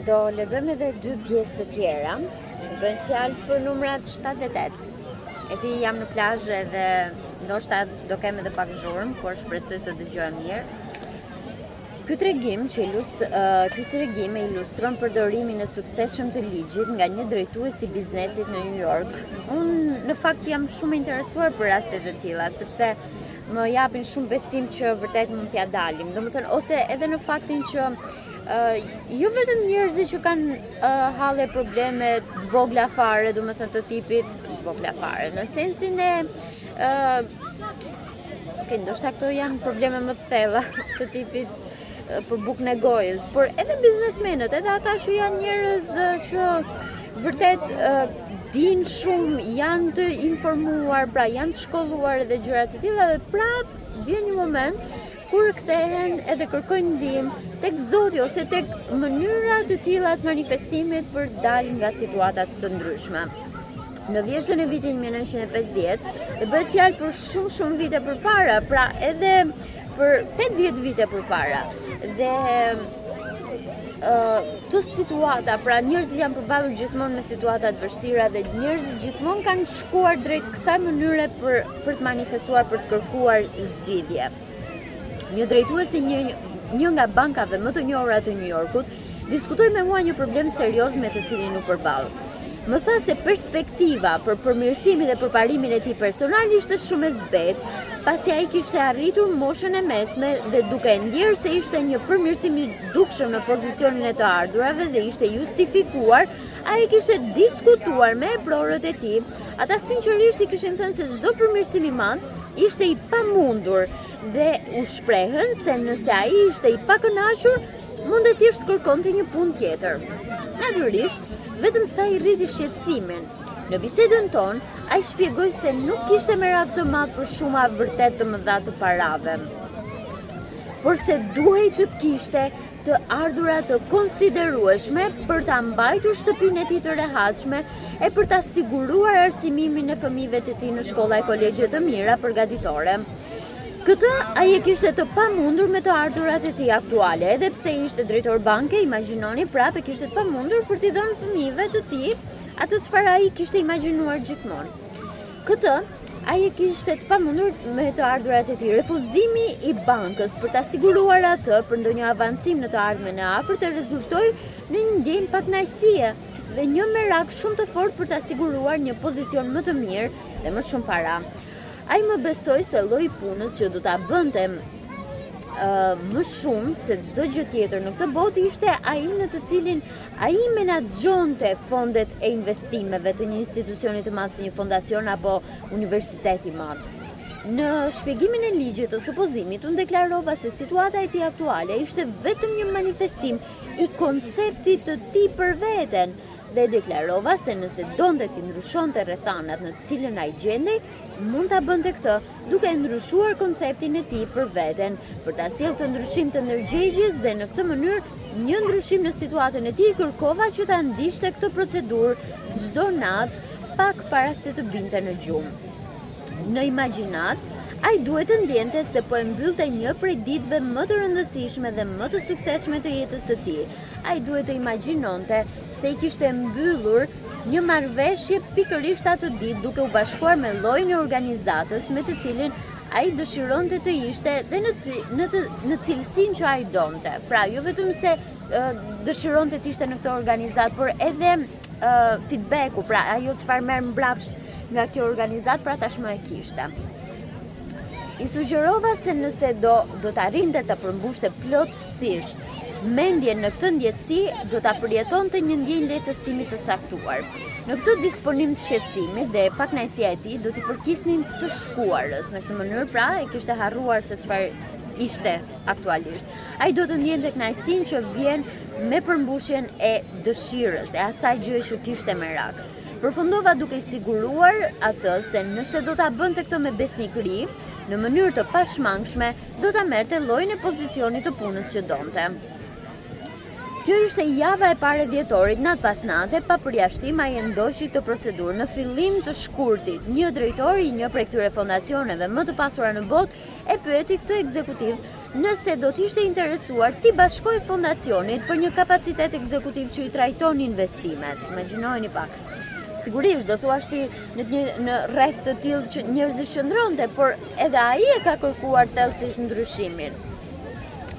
do lexojmë edhe dy pjesë të tjera. Bëhet fjalë për numrat 7 dhe 8. E ti jam në plazh edhe ndoshta do kem edhe pak zhurmë, por shpresoj të dëgjoj mirë. Ky tregim e ilustron përdorimin e suksesshëm të ligjit nga një drejtues i biznesit në New York. Unë në fakt jam shumë interesuar për raste të tilla, sepse më japin shumë besim që vërtet mund t'ja dalim. Domethënë, ose edhe në faktin që jo vetëm njerëzit që kanë halle probleme të vogla fare, domethënë të tipit të vogla fare, në sensin e ndoshta këto janë probleme më të thella të tipit për bukën e gojës, por edhe biznesmenët, edhe ata që janë njerëz që vërtet dinë shumë, janë të informuar, pra janë të shkolluar edhe gjëra të tilla, dhe prap vjen një moment kur kthehen edhe kërkojnë ndihmë tek Zoti ose tek mënyra të tilla të manifestimit për dalë nga situata të ndryshme. Në vjeshtën e vitit 1950, dhe bëhet fjalë për shumë vite përpara, pra edhe për 80 vite përpara. Dhe të situata, pra njerëzit janë përballur gjithmonë me situata të vështira dhe njerëzit gjithmonë kanë shkuar drejt kësaj mënyre për të manifestuar, për të kërkuar zgjidhje. Një drejtues i një nga bankave më të njohura të New Yorkut diskutoi me mua një problem serioz me të cilin u përball. Më tha se perspektiva për përmirësimin dhe përparimin e tij personal ishte shumë e zbetë, pasi ai kishte arritur moshën e mesme dhe duke ndjerë se ishte një përmirësim i dukshëm në pozicionin e të ardhurave dhe ishte justifikuar, ai kishte diskutuar me prorët e tij. Ata sinqerisht i kishin thënë se çdo përmirësim i madh ishte i pamundur dhe u shprehën se nëse ai ishte i pakënaqur, mund të thjesht kërkonte një punë tjetër. Natyrisht, vetëm sa i rriti shqetësimin. Në bisedën tonë, ai shpjegoi se nuk kishte merak të madh për shuma vërtet të mëdha të parave, por se duhej të kishte të ardhura të konsiderueshme për ta mbajtur shtëpinë e tij të rehatshme e për ta siguruar arsimimin e fëmijëve të tij në shkolla e kolegje të mira përgatitore. Këtë ai e kishte të pamundur me të ardhurat e tij aktuale, edhe pse ishte drejtor banke, imagjinoni prapë kishte të pamundur për t'i dhënë fëmijëve të tij ato çfarë ai kishte imagjinuar gjithmonë. Këtë ai e kishte të pamundur me të ardhurat e tij. Refuzimi i bankës për ta siguruar atë për ndonjë avancim në të ardhmen e afërt rezultoi në një ndjenjë pakënaqësie dhe një merak shumë të fortë për ta siguruar një pozicion më të mirë dhe më shumë para. Ai më besoi se lloji punës që do ta bënte më shumë se çdo gjë tjetër në këtë botë ishte ai në të cilin ai menaxhonte fondet e investimeve të një institucioni të madh si një fondacion apo universitet i madh. Në shpjegimin e ligjit të supozimit, unë deklarova se situata e tij aktuale ishte vetëm një manifestim i konceptit të tij për veten dhe deklarova se nëse donte të ndryshonte rrethanat në të cilën ai gjendej, mund ta bënte këtë duke ndryshuar konceptin e tij për veten, për ta sjellë të ndryshim të ndërgjegjës dhe në këtë mënyrë një ndryshim në situatën e tij kërkova që ta ndiqte këtë procedurë çdo natë pak para se të binte në gjumë. Në imagjinat, ai duhet të ndjente se po e mbyllte një prej ditëve më të rëndësishme dhe më të suksesshme të jetës së tij. Ai duhet të imagjinonte se i kishte mbyllur një marrëveshje pikërisht atë ditë duke u bashkuar me llojin e organizatës me të cilin ai dëshironte të ishte dhe në cilësinë që ai donte. Pra, jo vetëm se dëshironte të ishte në këtë organizatë, por edhe feedbacku, pra ajo çfarë merr mbrapsht nga kjo organizatë, pra tashmë e kishte. I sugjerova se nëse do të arrinte të përmbushte plotësisht mendjen në këtë ndjesi, do ta përjetonte një ndjenjë lehtësimi të caktuar. Në këtë disponim të shqetësimit dhe pakënaqësia e tij do t'i përkisnin të shkuarës. Në këtë mënyrë, pra, e kishte harruar se çfarë ishte aktualisht. Ai do të ndjente kënaqësinë që vjen me përmbushjen e dëshirës, e asaj gjë që kishte merak. Përfundova duke i siguruar atë se nëse do ta bënte këtë me besnikëri, në mënyrë të pashmangshme, do ta merrte llojin e pozicionit të punës që donte. Kjo ishte java e parë e dhjetorit, natë pas nate, pa përjashtim ai e ndoqi këtë procedurë. Në fillim të shkurtit, një drejtori i një prej këtyre fondacioneve më të pasura në botë e pyeti këtë ekzekutiv nëse do t'ishte interesuar t'i bashkoj fondacionit për një kapacitet ekzekutiv që i trajton investimet. Imagjinojeni pak. Sigurisht, do thuash ti në rreth të tillë që njerëzit qëndronte, por edhe ai e ka kërkuar thellësisht ndryshimin.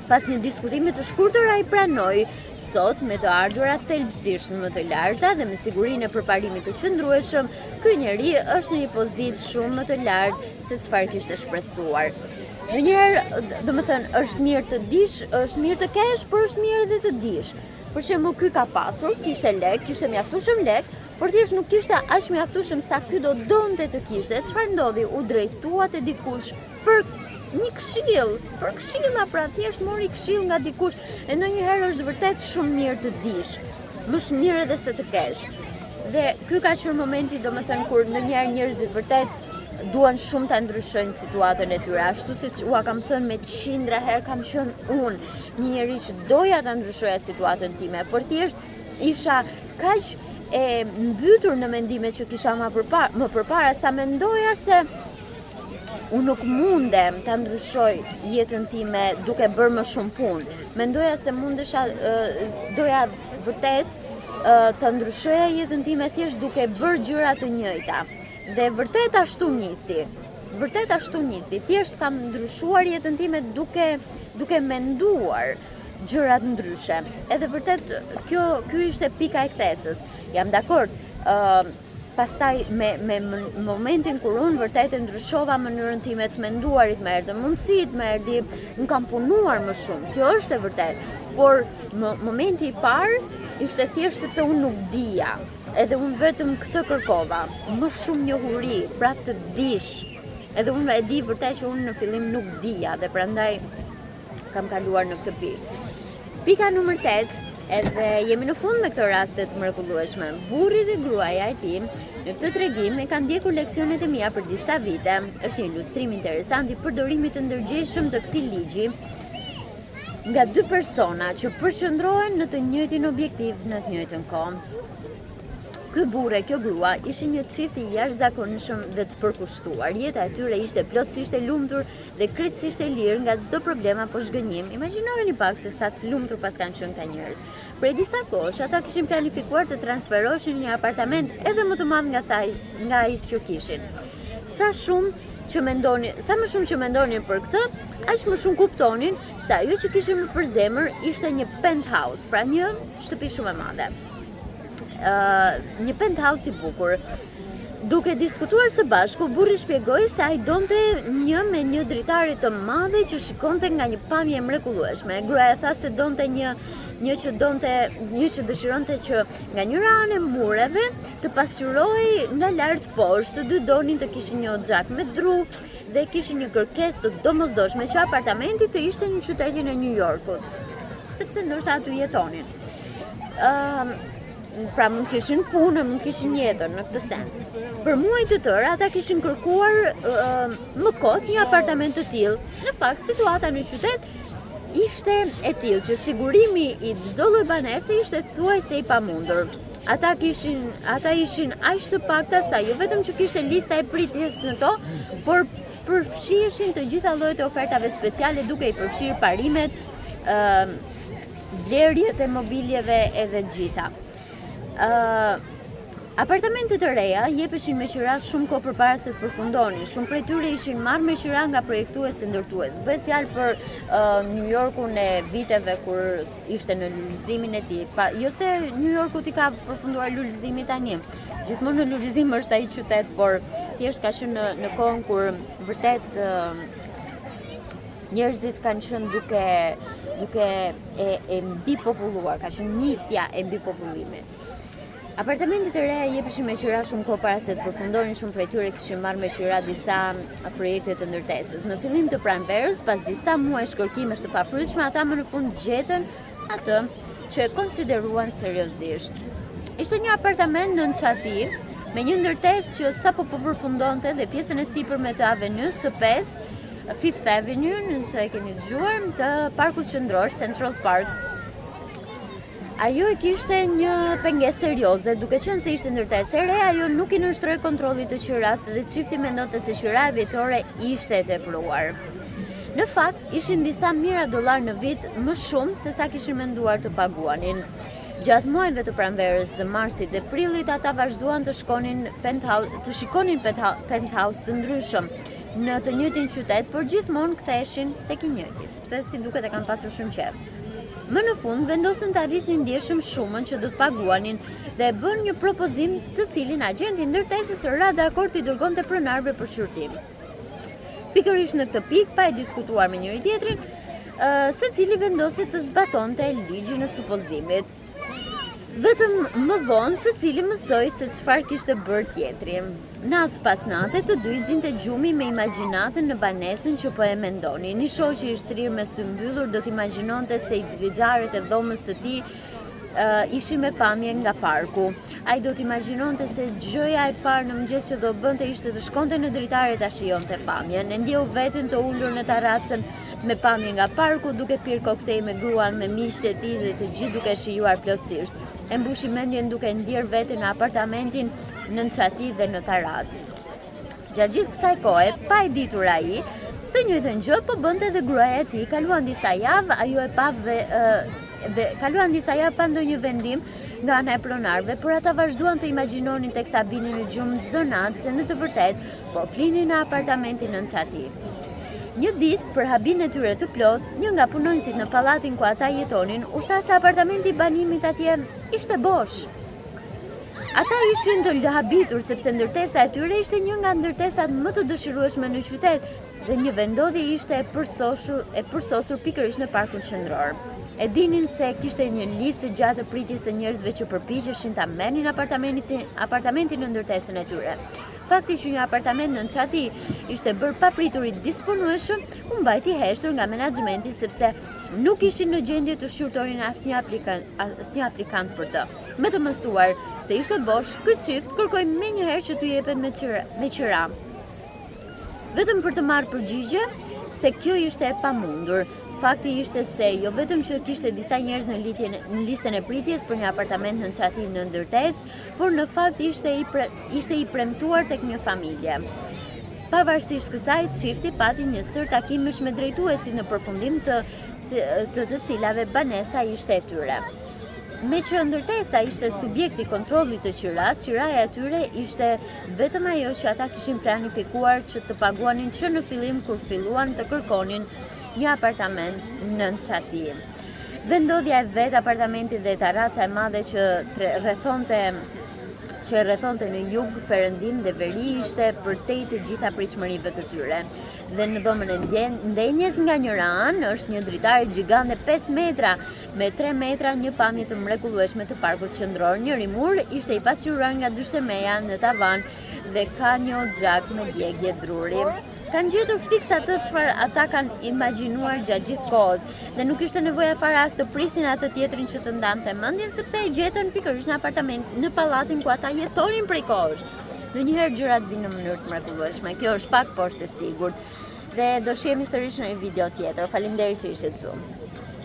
Pas një diskutimi të shkurtër, ai pranoi sot me të ardhurat thelbësisht më të larta dhe me sigurinë e përparimit të qëndrueshëm, ky njeri është në një pozitë shumë më të lartë se çfarë kishte shpresuar. Ndonjëherë, domethënë, është mirë të dish, është mirë të kesh, por është mirë edhe të dish. Për shembull, ky ka pasur, kishte lek, kishte mjaftueshëm lek, por thjesht nuk kishte aq mjaftueshëm sa ky donte të kishte. Çfarë ndodhi? U drejtua te dikush për një këshill, për këshilla, pra thjesht mori këshill nga dikush. E ndonjëherë është vërtet shumë mirë të dish, më shumë mirë edhe se të kesh. Dhe ky ka qenë momenti, domethënë, kur ndonjëherë njerëzit vërtet duan shumë ta ndryshojnë situatën e tyre, ashtu siç ua kam thënë me qindra herë kam qenë unë një njeri që doja ta ndryshoja situatën time, por thjesht isha kaq e mbytur në mendimet që kisha më përpara sa mendoja se unë nuk mundem ta ndryshoj jetën time duke bërë më shumë punë. Mendoja se mundesha, doja vërtet të ndryshoja jetën time thjesht duke bërë gjëra të njëjta. Dhe vërtet ashtu nisi. Thjesht kam ndryshuar jetën time duke menduar gjërat ndryshe. Edhe vërtet ky ishte pika e kthesës. Jam dakord. Pastaj me momentin kur unë vërtet e ndryshova mënyrën time të menduarit, më erdhi mundësitë, nuk kam punuar më shumë. Kjo është e vërtet. Por momenti i parë ishte thjesht sepse unë nuk dija. Edhe unë vetëm këtë kërkova, më shumë njohuri, pra të dish. Edhe unë e di vërtet që unë në fillim nuk dija dhe prandaj kam kaluar në këtë pikë. Pika numër 8, edhe jemi në fund me këtë raste të mrekullueshme. Burri dhe gruaja e tij në këtë tregim e kanë ndjekur leksionet e mia për disa vite. Është një ilustrim interesant i përdorimit të ndërgjegjshëm të këtij ligji nga dy persona që përqendrohen në të njëjtin objektiv në të njëjtën kohë. Ky burrë e kjo grua ishin një çift i jashtëzakonshëm dhe të përkushtuar. Jeta e tyre ishte plotësisht e lumtur dhe krejtësisht e lirë nga çdo problem apo zhgënjim. Imagjinojeni pak se sa të lumtur pas kanë qenë këta njerëz. Prej disa kohësh ata kishin planifikuar të transferoheshin në një apartament edhe më të madh nga ai që kishin. Sa më shumë që mendonin për këtë, aq më shumë kuptonin se ajo që kishin më për zemër ishte një penthouse, pra një shtëpi shumë e madhe. Një penthouse i bukur. Duke diskutuar së bashku, burri shpjegoi se ai donte me një dritare të madhe që shikonte nga një pamje mrekullueshme. Gruaja tha se donte një që dëshironte që nga njëra anë e mureve të pasqyrohej nga lart poshtë. Të dy donin të kishin një xhak me dru dhe kishin një kërkesë të domosdoshme që apartamenti të ishte në qytetin e New Yorkut, sepse ndoshta aty jetonin. Pra mund kishin punën, mund kishin jetën në këtë sens. Për muaj të tërë ata kishin kërkuar më kot një apartament të tillë. Në fakt, situata në qytet ishte e tillë që sigurimi i çdo lloj banese ishte thuajse i pamundur. Ata ishin aq të pakta sa jo vetëm që kishte lista e pritjes në to, por përfshiheshin të gjitha llojet e ofertave speciale duke i përfshirë parimet, blerjet e mobiljeve edhe gjitha. Apartamentet e reja jepeshin me qira shumë kohë përpara se të përfundonin. Shumë prej tyre ishin marrë me qira nga projektues dhe ndërtues. Bëhet fjalë për New Yorkun e viteve kur ishte në lulëzimin e tij. Jo se New Yorku i ka përfunduar lulëzimi tani. Gjithmonë në lulëzim është ai qytet, por thjesht ka qenë në kohën kur vërtet njerëzit kanë qenë duke e mbipopulluar, ka qenë nisja e mbipopullimit. Apartamentet e reja jepeshin me qira shumë kohë para se të përfundonin, shumë prej tyre kishin marrë me qira disa projekte të ndërtesës. Në fillim të pranverës, pas disa muajsh kërkimesh të pafrytshme, ata më në fund gjetën atë që e konsideruan seriozisht. Ishte një apartament në çati me një ndërtesë që sapo po përfundonte dhe pjesën e sipërme të avenyes së 5 Fifth Avenue, nëse e keni dëgjuar, të parkut qendror Central Park. Ajo e kishte një pengesë serioze, duke qenë se ishte ndërtesë e re, ajo nuk i nënshtroi kontrollit të qiras dhe çifti mendonte se qira e vjetore ishte e tepruar. Në fakt, ishin disa mijëra dollar në vit më shumë se sa kishin menduar të paguanin. Gjatë muajve të pranverës dhe marsit dhe prillit, ata vazhduan të shikonin penthouse të ndryshëm në të njëjtin qytet, por gjithmonë ktheheshin tek i njëjti, sepse si duket e kanë pasur shumë qejf. Më në fund vendosën të arrisnin ndjeshëm shumën që do të paguanin dhe bën një propozim të cilin agenti ndërtesës ra dakord t'i dërgonte pronarëve për shurtim. Pikërisht në këtë pikë, pa e diskutuar me njëri tjetrin, secili vendosi të zbatonte ligjin e supozimit. Vetëm më vonë secili mësoi se çfarë kishte bërë tjetri. Natë pas nate të dy zinte gjumi me imagjinatën në banesën që po e mendonin. Një shoqi i shtrirë me sy mbyllur do t'imagjinonte se i dritarët e dhomës së tij ishin me pamje nga parku. Ai do t'imagjinonte se gjëja e parë në mëngjes që do bënte ishte të shkonte në dritare ta shijonte pamjen. E ndjeu veten të ulur në terracën me pamje nga parku, duke pirë koktej me gruan, me miqtë e tij dhe të gjithë duke shijuar plotësisht. E mbushi mendjen duke ndier veten në apartamentin nën çati dhe në terracë. Gjatë gjithë kësaj kohe, pa e ditur ai, të njëjtën gjë po bënte edhe gruaja e tij. Kaluan disa javë, ajo e pa dhe kaluan disa javë pa ndonjë vendim nga ana e pronarëve, por ata vazhduan të imagjinonin teksa binin në gjumë çdo natë se në të vërtetë po flinin në apartamentin nën çati. Një ditë, për habin e tyre të plot, një nga punonësit në pallatin ku ata jetonin u tha se apartamenti i banimit atje ishte bosh. Ata ishin të habitur sepse ndërtesa e tyre ishte një nga ndërtesat më të dëshirueshme në qytet dhe një vendodhje ishte e përsosur pikërisht në parkun qendror. E dinin se kishte një listë gjatë të pritjes së njerëzve që përpiqeshin ta merrnin apartamentin në ndërtesën e tyre. Fakti që një apartament nën çati ishte bërë papriturit disponueshëm, u mbajti heshtur nga menaxhmenti sepse nuk ishin në gjendje të shqyrtonin asnjë aplikant për të. Me të mësuar se ishte bosh, ky çift kërkoi menjëherë që t'u jepet me qira. Vetëm për të marrë përgjigje se kjo ishte e pamundur. Fakti ishte se jo vetëm që kishte disa njerëz në listën e pritjes për një apartament në çati në ndërtesë, por në fakt ishte i premtuar tek një familje. Pavarësisht kësaj, çifti pati një sër takimesh me drejtuesin në përfundim të cilave banesa ishte e tyre. Me që ndërtesa ishte subjekti kontrollit të qiras, qiraja e tyre ishte vetëm ajo që ata kishin planifikuar që të paguanin që në fillim kur filluan të kërkonin një apartament nën çati. Vendodhja e vet apartamentit dhe terraca e madhe që rrethonte në jug, perëndim dhe veri ishte përtej të gjitha pritshmërive të tyre. Dhe në dhomën e ndenjes nga njëra anë është një dritare gjigande 5 metra, me 3 metra një pamje të mrekullueshme të parkut qendror. Njëri mur ishte i pasqyruar nga dyshemeja në tavan dhe ka një xhak me djegje druri. Kanë gjetur fiks atë çfarë ata kanë imagjinuar gjatë gjithë kohës dhe nuk ishte nevoja fare as të prisnin atë tjetrin që të ndante mendjen sepse e gjetën pikërisht në apartament në pallatin ku ata jetonin prej kohësh. Ndonjëherë gjërat vinë në mënyrë të mrekullueshme. Kjo është pak poshtë e sigurt. Dhe do shihemi sërish në një video tjetër. Faleminderit që ishit këtu.